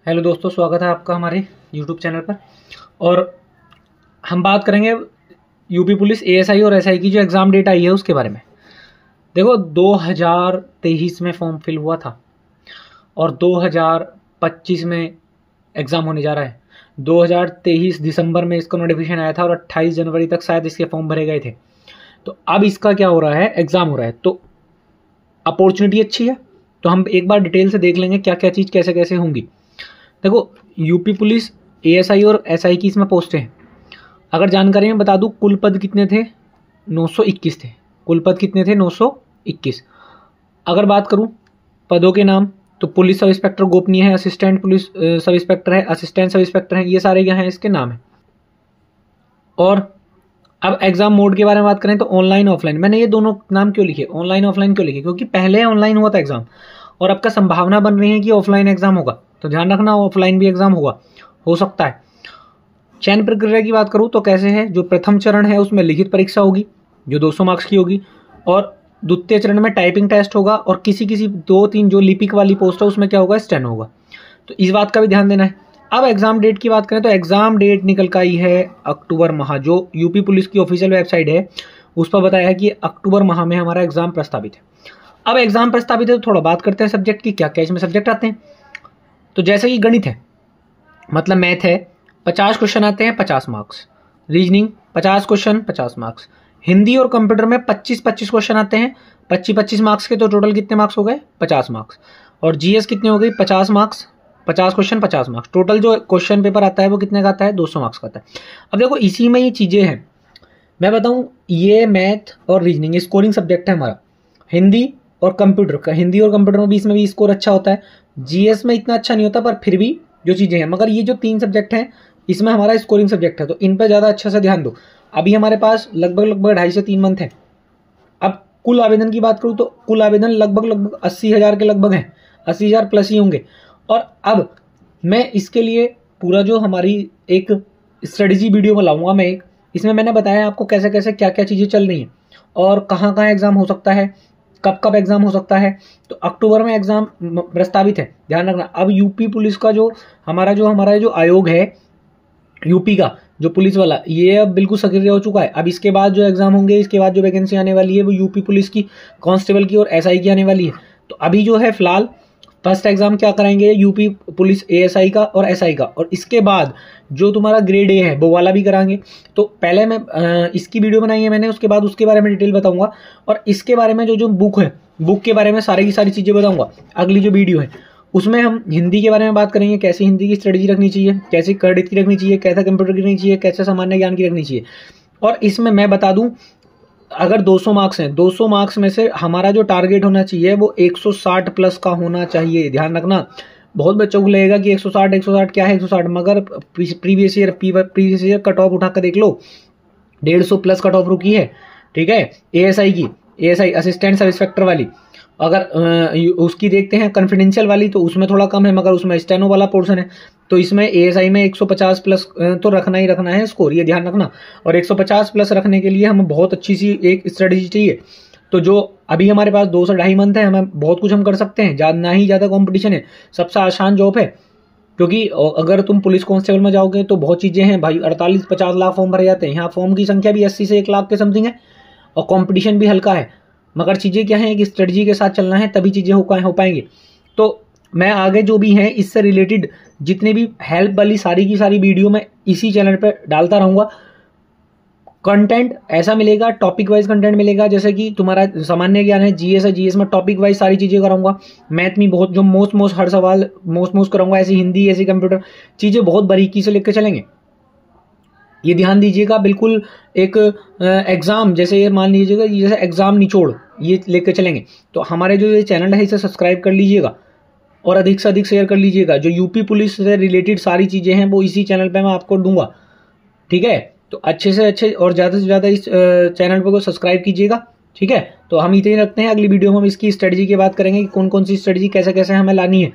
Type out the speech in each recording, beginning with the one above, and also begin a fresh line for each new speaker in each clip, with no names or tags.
Hello दोस्तों, स्वागत है आपका हमारे यूट्यूब चैनल पर। और हम बात करेंगे यूपी पुलिस एएसआई और एसआई की जो एग्ज़ाम डेट आई है उसके बारे में। देखो, 2023 में फॉर्म फिल हुआ था और 2025 में एग्ज़ाम होने जा रहा है। 2023 दिसंबर में इसका नोटिफिकेशन आया था और 28 जनवरी तक शायद इसके फॉर्म भरे गए थे। तो अब इसका क्या हो रहा है, एग्ज़ाम हो रहा है, तो अपॉर्चुनिटी अच्छी है। तो हम एक बार डिटेल से देख लेंगे क्या क्या चीज़ कैसे कैसे होंगी। देखो, यूपी पुलिस एएसआई और एसआई की इसमें पोस्टें हैं। अगर जानकारी में बता दूं, कुल पद कितने थे? 921 थे। कुल पद कितने थे? 921। अगर बात करूं पदों के नाम, तो पुलिस सब इंस्पेक्टर गोपनीय है, असिस्टेंट पुलिस सब इंस्पेक्टर है, असिस्टेंट सब इंस्पेक्टर हैं, ये सारे क्या हैं, इसके नाम हैं। और अब एग्जाम मोड के बारे में बात करें तो ऑनलाइन ऑफलाइन। मैंने ये दोनों नाम क्यों लिखे, ऑनलाइन ऑफलाइन क्यों लिखे? क्योंकि पहले ऑनलाइन हुआ था एग्जाम और अब का संभावना बन रही है कि ऑफलाइन एग्जाम होगा। तो ध्यान रखना, ऑफलाइन भी एग्जाम होगा, हो सकता है। चयन प्रक्रिया की बात करूं तो कैसे है, जो प्रथम चरण है उसमें लिखित परीक्षा होगी जो 200 मार्क्स की होगी, और द्वितीय चरण में टाइपिंग टेस्ट होगा, और किसी किसी 2-3 जो लिपिक वाली पोस्ट है उसमें क्या होगा, स्टेनो होगा। तो इस बात का भी ध्यान देना है। अब एग्जाम डेट की बात करें तो एग्जाम डेट निकल कर आई है अक्टूबर माह। जो यूपी पुलिस की ऑफिशियल वेबसाइट है उस पर बताया है कि अक्टूबर माह में हमारा एग्जाम प्रस्तावित है। अब एग्जाम प्रस्तावित है तो थोड़ा बात करते हैं सब्जेक्ट की, क्या क्या इसमें सब्जेक्ट आते हैं। तो जैसे कि गणित है, मतलब मैथ है, 50 क्वेश्चन आते हैं, 50 marks. Reasoning 50 question, 50 marks. Hindi और कंप्यूटर में 25-25 क्वेश्चन आते हैं, 25-25 मार्क्स के। तो टोटल कितने मार्क्स हो गए? 50 मार्क्स। और जीएस कितने हो गई? 50 मार्क्स, 50 क्वेश्चन, 50 मार्क्स। टोटल जो क्वेश्चन पेपर आता है वो कितने का आता है? 200 मार्क्स का आता है। अब देखो, इसी में ये चीज़ें हैं। मैं बताऊं, ये मैथ और रीजनिंग स्कोरिंग सब्जेक्ट है हमारा। हिंदी और कंप्यूटर का, हिंदी और कंप्यूटर में भी इसमें भी स्कोर अच्छा होता है। जीएस में इतना अच्छा नहीं होता, पर फिर भी जो चीज़ें हैं, मगर ये जो 3 सब्जेक्ट हैं इसमें हमारा स्कोरिंग सब्जेक्ट है, तो इन पर ज़्यादा अच्छा से ध्यान दो। अभी हमारे पास लगभग 2.5 से 3 मंथ है। अब कुल आवेदन की बात करूँ तो कुल आवेदन लगभग 80,000 के लगभग हैं, 80,000 प्लस ही होंगे। और अब मैं इसके लिए पूरा जो हमारी एक स्ट्रेटजी वीडियो में लाऊंगा मैं एक, इसमें मैंने बताया आपको कैसे कैसे क्या क्या चीज़ें चल रही हैं और कहाँ कहाँ एग्जाम हो सकता है, कब कब एग्जाम हो सकता है। तो अक्टूबर में एग्जाम प्रस्तावित है, ध्यान रखना। अब यूपी पुलिस का जो हमारा जो आयोग है यूपी का, जो पुलिस वाला, ये अब बिल्कुल सक्रिय हो चुका है। अब इसके बाद जो एग्जाम होंगे, इसके बाद जो वैकेंसी आने वाली है वो यूपी पुलिस की कांस्टेबल की और एसआई की आने वाली है। तो अभी जो है फिलहाल फर्स्ट एग्जाम क्या कराएंगे, यूपी पुलिस एएसआई का और एसआई का, और इसके बाद जो तुम्हारा ग्रेड ए है वो वाला भी कराएंगे। तो पहले मैं इसकी वीडियो बनाई है मैंने, उसके बाद उसके बारे में डिटेल बताऊंगा, और इसके बारे में जो बुक है, बुक के बारे में सारी की सारी चीज़ें बताऊंगा। अगली जो वीडियो है उसमें हम हिंदी के बारे में बात करेंगे, कैसे हिंदी की स्ट्रेटजी रखनी चाहिए, कैसे गणित की रखनी चाहिए, कैसे कंप्यूटर की रखनी चाहिए, कैसे सामान्य ज्ञान की रखनी चाहिए। और इसमें मैं बता दूं, अगर 200 मार्क्स हैं, 200 मार्क्स में से हमारा जो टारगेट होना चाहिए वो 160 प्लस का होना चाहिए। ध्यान रखना, बहुत बच्चों को लगेगा कि 160 क्या है 160, मगर प्रीवियस ईयर कट ऑफ उठा कर देख लो, 150 प्लस कट ऑफ रुकी है। ठीक है, एएसआई की, एएसआई असिस्टेंट सब इंस्पेक्टर वाली, अगर उसकी देखते हैं कॉन्फिडेंशियल वाली, तो उसमें थोड़ा कम है, मगर उसमें स्टेनो वाला पोर्शन है। तो इसमें एएसआई में 150 प्लस तो रखना ही रखना है स्कोर, ये ध्यान रखना। और 150 प्लस रखने के लिए हमें बहुत अच्छी सी एक स्ट्रेटजी चाहिए। तो जो अभी हमारे पास 2 से 2.5 मंथ है, हमें बहुत कुछ हम कर सकते हैं, ना ही ज़्यादा कॉम्पिटिशन है, सबसे आसान जॉब है। क्योंकि अगर तुम पुलिस कांस्टेबल में जाओगे तो बहुत चीज़ें हैं भाई, 48-50 लाख फॉर्म भरे जाते हैं। यहाँ फॉर्म की संख्या भी 80 से 1 लाख के समथिंग है, और कंपटीशन भी हल्का है। मगर चीज़ें क्या है कि स्ट्रेटजी के साथ चलना है, तभी चीज़ें हो पाएंगी। तो मैं आगे जो भी है इससे रिलेटेड जितने भी हेल्प वाली सारी की सारी वीडियो मैं इसी चैनल पर डालता रहूँगा। कंटेंट ऐसा मिलेगा, टॉपिक वाइज कंटेंट मिलेगा, जैसे कि तुम्हारा सामान्य ज्ञान है, जीएस है, जीएस में टॉपिक वाइज सारी चीज़ें कराऊंगा। मैथ में बहुत जो मोस्ट हर सवाल मोस्ट कराऊंगा, ऐसी हिंदी, ऐसी कंप्यूटर चीज़ें बहुत बारीकी से लेकर चलेंगे। ये ध्यान दीजिएगा, बिल्कुल एक एग्जाम जैसे, ये मान लीजिएगा जैसे एग्जाम निचोड़, ये लेकर चलेंगे। तो हमारे जो ये चैनल है इसे सब्सक्राइब कर लीजिएगा और अधिक से अधिक शेयर कर लीजिएगा। जो यूपी पुलिस से रिलेटेड सारी चीज़ें हैं वो इसी चैनल पे मैं आपको दूंगा। ठीक है, तो अच्छे से अच्छे और ज़्यादा से ज़्यादा इस चैनल को सब्सक्राइब कीजिएगा। ठीक है, तो हम इतने ही रखते हैं। अगली वीडियो में हम इसकी स्ट्रेटजी की बात करेंगे कि कौन कौन सी स्ट्रेटजी कैसे कैसे हमें लानी है,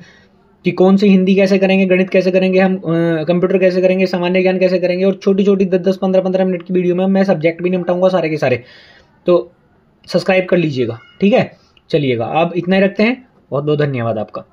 कि कौन सी हिंदी कैसे करेंगे, गणित कैसे करेंगे, हम कंप्यूटर कैसे करेंगे, सामान्य ज्ञान कैसे करेंगे। और छोटी छोटी 10-10, 15-15 मिनट की वीडियो में मैं सब्जेक्ट भी निपटाऊंगा सारे के सारे। तो सब्सक्राइब कर लीजिएगा। ठीक है, चलिएगा, अब इतना ही रखते हैं। बहुत बहुत धन्यवाद आपका।